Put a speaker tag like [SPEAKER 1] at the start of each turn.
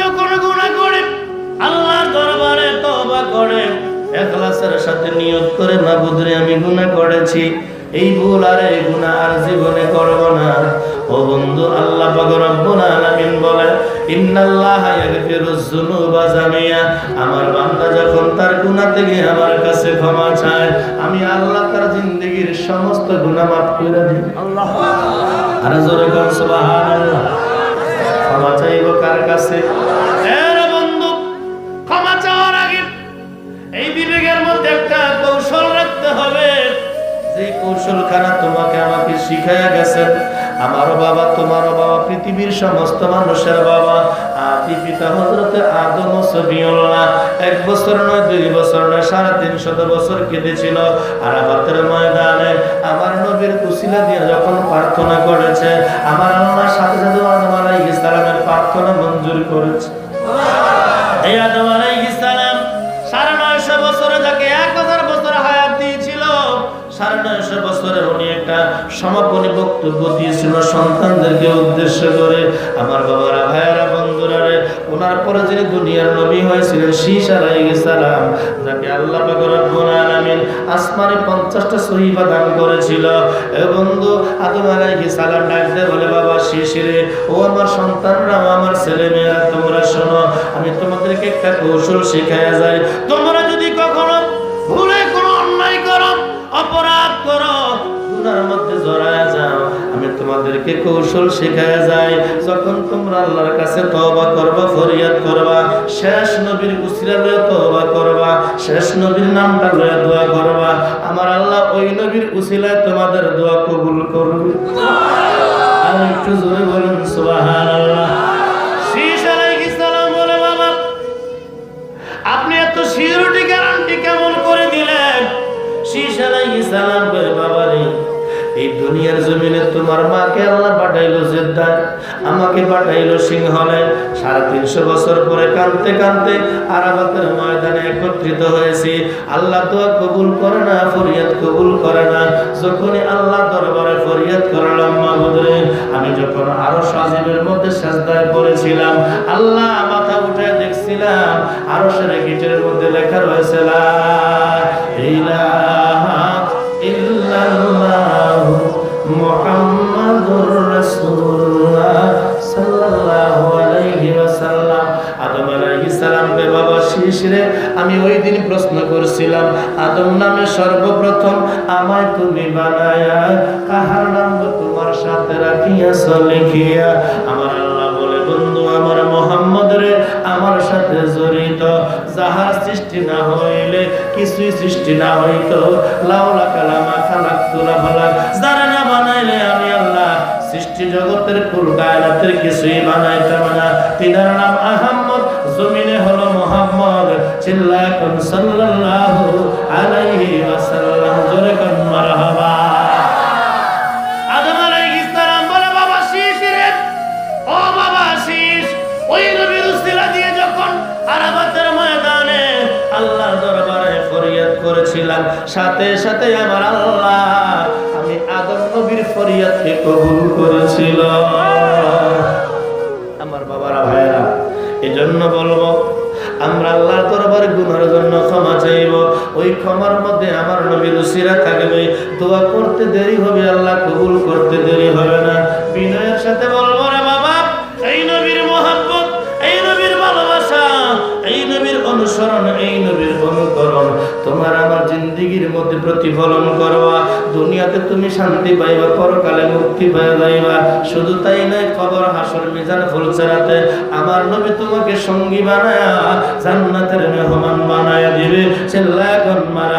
[SPEAKER 1] যখন গুনাহ করে আল্লাহর দরবারে তওবা করে ইখলাসের সাথে নিয়ত করে মাবুদ রে আমি গুনাহ করেছি, এই ভুল আর এই গুনাহ আর জীবনে করব না। ও বন্ধু, আল্লাহ পাক রব্বুল আলামিন বলে ইন্নাল্লাহা ইয়াগফিরুয যুনুবা জামিয়া। আমার বান্দা যখন তার গুনাহ থেকে আমার কাছে ক্ষমা চায়, আমি আল্লাহ তার জিন্দেগীর সমস্ত গুনাহ মাফ করে দিই। আল্লাহ আর জোরে বল সুবহানাল্লাহ। ক্ষমা চাইবো কার কাছে? এরে বন্ধু, ক্ষমা চাওয়ার আগে এই বিবেকের মধ্যে একটা কৌশল রাখতে হবে। যে কৌশলখানা তোমাকে আমাকে শিখায়া গেছেন আমার বাবা, তোমার বাবা, পৃথিবীর সমস্ত মানুষের বাবা, আদি পিতা হযরতে আদম ও সফিউল্লাহ 1 বছর নয়, 2 বছর নয়, 350 বছর কেঁদেছিল আরাফাতের ময়দানে। আমার নবীর উসিলা দিয়ে যখন প্রার্থনা করেছে, আমার আল্লাহ সাথে সাথে আদম আলাইহিস সালামের প্রার্থনা মঞ্জুর করেছে। এই আদম আলাইহিস সালাম 950 বছরে যাকে 1000 বছর হায়াত দিয়েছিল, 950 বছরে উনি একটা সমাপনী বক্তব্য দিয়েছিল সন্তানদেরকে উদ্দেশ্য করে। আমার বাবারা, ভাইয়ারা, বন্ধুরা রে, ওনার পরে যিনি দুনিয়ার নবী হয়েছিলেন শীশ আলাইহিস সালাম, যাকে আল্লাহ পাক রব্বুল আলামিন আসমানে 50টা সহিফা দান করেছিল। এ বন্ধু, আদম আলাইহিস সালাম ডাক দিয়ে বলে, বাবা শীশ রে, ও আমার সন্তানরা, ও আমার ছেলে মেয়েরা, তোমরা শোনো, আমি তোমাদেরকে একটা কৌশল শিখায়া যাই। তোমরা যদি কখনো ভুলে কোনো অন্যায় করো, অপরাধ করো, গুনার মধ্যে জড়ায় যাও, আমি তোমাদেরকে কৌশল শেখায়া যাই। যখন তোমরা আল্লাহর কাছে তওবা করবা, ফরিয়াদ করবা, শেষ নবীর উসিলা লয়ে তওবা করবা, শেষ নবীর নামটা লয়ে দোয়া করবা, আমার আল্লাহ ওই নবীর উসিলায় তোমাদের দোয়া কবুল করবে। আর একটু জোরে বলুন সুবহানাল্লাহ। শীশ আলাইহিস সালাম বলে, বাবা আপনি এত সিউরিটি গ্যারান্টি কেমন করে দিলেন? শীশ আলাইহিস সালাম বলে, বাবা রে, এই দুনিয়ার জমিনে তোমার মাকে আল্লাহ পাঠাইলো জেদ্দায়, আমাকে পাঠাইলো সিংহলে। 350 বছর পরে কাঁদতে কাঁদতে আরাফাতের ময়দানে একত্রিত হয়েছি। আল্লাহ দোয়া কবুল করে না, ফরিয়াদ কবুল করে না। যখনই আল্লাহ দরবারে ফরিয়াদ করলাম, মাবুদ রে, আমি যখন আরশ আজিমের মধ্যে সিজদায় পড়েছিলাম, আল্লাহ মাথা উঠে দেখছিলাম আরশের গিটের মধ্যে লেখা রয়েছে লা ইলাহা ইল্লাল্লাহু মুহাম্মাদুর রাসূলুল্লাহ সাল্লাল্লাহু আলাইহি ওয়াসাল্লাম। আদম আলাইহিস সালামকে, বাবা শীশ রে, আমি ওই দিন প্রশ্ন করছিলাম, আদম নামে সর্বপ্রথম আমায় তুমি বানায়া কাহার নাম তোমার সাথে রাখিয়াছ লিখিয়া? আমার আল্লাহ বলে, বন্ধু আমার মুহাম্মদ রে, আমার সাথে জড়িত যাহার সৃষ্টি না হইলে কিছুই সৃষ্টি না হইতো, লাউলা কালামা খালাকতুলা ফালাক, যারা না বানাইলে আমি আল্লাহ সৃষ্টি জগতের কুল কায়নাতের কিছুই বানাইতাম না। তিনার নাম আহমদ, জমিনে হলো মুহাম্মদ। চিল্লায় কোন সাল্লাল্লাহু আলাইহি ওয়াসাল্লাম, জোরে কোন মারহাবা। আদম আলাইহিস সালাম বলে, বাবা শীশ রে, ও বাবা শীশ, ওই নবীর উসিলা দিয়ে যখন আরাফাতের ময়দানে আল্লাহর দরবারে ফরিয়াদ করেছিলাম, সাথে সাথে আমার আল্লাহ আমি আদম নবীর ফরিয়াদকে কবুল করেছিল। আমার বাবারা, ভাইরা, এজন্য বলবো, আমরা আল্লাহর দরবারে গুনাহের জন্য ক্ষমা চাইব। ওই ক্ষমার মধ্যে আমার নবীর উসিলা থাকবে। দোয়া করতে দেরি হবে, আল্লাহ কবুল করতে দেরি হবে না। বিনয়ের সাথে বলবো, রে বাবা, এই নবীর মহব্বত, এই নবীর ভালোবাসা, এই নবীর অনুসরণ, এই নবীর অনুকরণ তোমার আমার জিন্দেগীর মধ্যে প্রতিফলন করবা। দুনিয়াতে তুমি শান্তি পাইবা, পরকালে মুক্তি পেয়ে যাইবা। শুধু তাই নয়, কবর, হাসর, মিজান, ফুলসেরাতে আমার নবী তোমাকে সঙ্গী বানায়া জান্নাতের মেহমান বানায়া দিবে। চিল্লায় কোন মারহাবা।